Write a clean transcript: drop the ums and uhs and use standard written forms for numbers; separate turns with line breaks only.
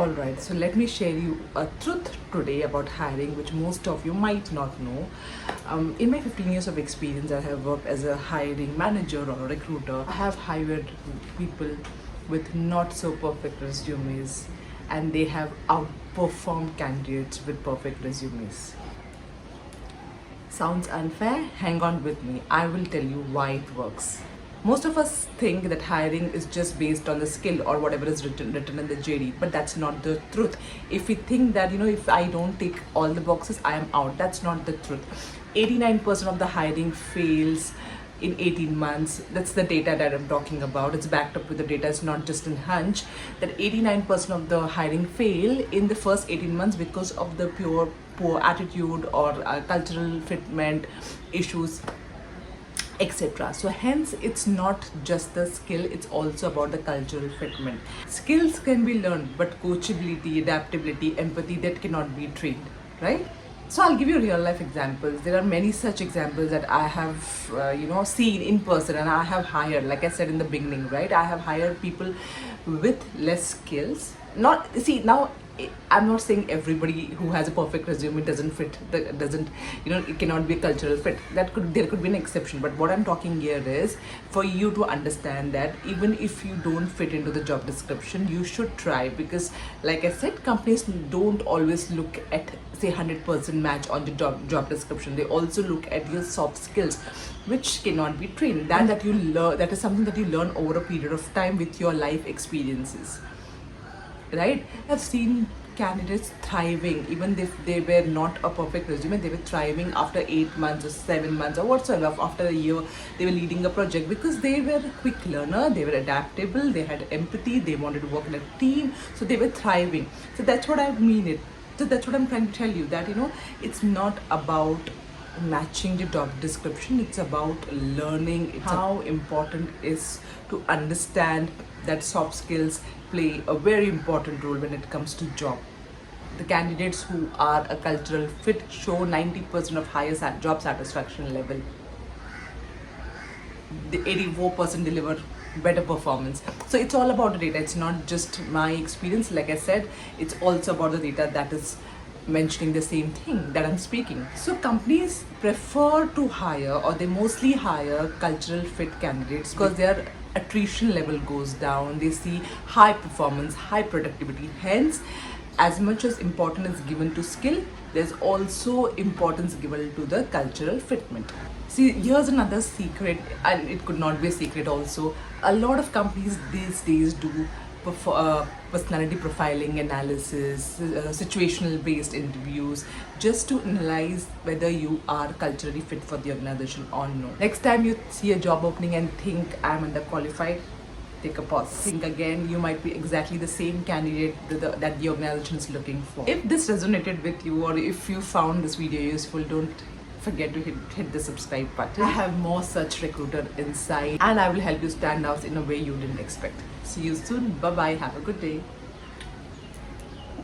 Alright, so let me share you a truth today about hiring, which most of you might not know. In my 15 years of experience, I have worked as a hiring manager or a recruiter. I have hired people with not so perfect resumes, and they have outperformed candidates with perfect resumes. Sounds unfair? Hang on with me. I will tell you why it works. Most of us think that hiring is just based on the skill or whatever is written in the JD, but that's not the truth. If we think that, if I don't tick all the boxes, I am out. That's not the truth. 89% of the hiring fails in 18 months. That's the data that I'm talking about. It's backed up with the data. It's not just in hunch. That 89% of the hiring fail in the first 18 months because of the poor attitude or cultural fitment issues, etc. So hence it's not just the skill, it's also about the cultural fitment. Skills can be learned, but coachability, adaptability, empathy, that cannot be trained, right? So I'll give you real life examples. There are many such examples that I have seen in person, and I have hired, like I said in the beginning, right? I have hired people with less skills. I'm not saying everybody who has a perfect resume doesn't fit, it cannot be a cultural fit. There could be an exception. But what I'm talking here is for you to understand that even if you don't fit into the job description, you should try, because like I said, companies don't always look at, say, 100% match on the job description. They also look at your soft skills, which cannot be trained. That you learn, that is something that you learn over a period of time with your life experiences. Right? I've seen candidates thriving, even if they were not a perfect resume, they were thriving after 8 months or 7 months or whatsoever. After a year, they were leading a project because they were a quick learner, they were adaptable, they had empathy, they wanted to work in a team, so they were thriving. So that's what I mean. So that's what I'm trying to tell you, that it's not about matching the job description, it's about learning. How important is to understand that soft skills play a very important role when it comes to job. The candidates who are a cultural fit show 90% of higher job satisfaction level. The 84% deliver better performance. So it's all about the data. It's not just my experience. Like I said, it's also about the data that is mentioning the same thing that I'm speaking. So companies prefer to hire, or they mostly hire, cultural fit candidates because their attrition level goes down. They see high performance, high productivity. Hence, as much as importance is given to skill, there's also importance given to the cultural fitment. See, here's another secret, and it could not be a secret also. A lot of companies these days do personality profiling analysis, situational based interviews, just to analyze whether you are culturally fit for the organization or no. Next time you see a job opening and think I'm underqualified, take a pause. Think again, you might be exactly the same candidate that the organization is looking for. If this resonated with you, or if you found this video useful, don't forget to hit the subscribe button. I have more such recruiter insight, and I will help you stand out in a way you didn't expect. See you soon. Bye bye. Have a good day.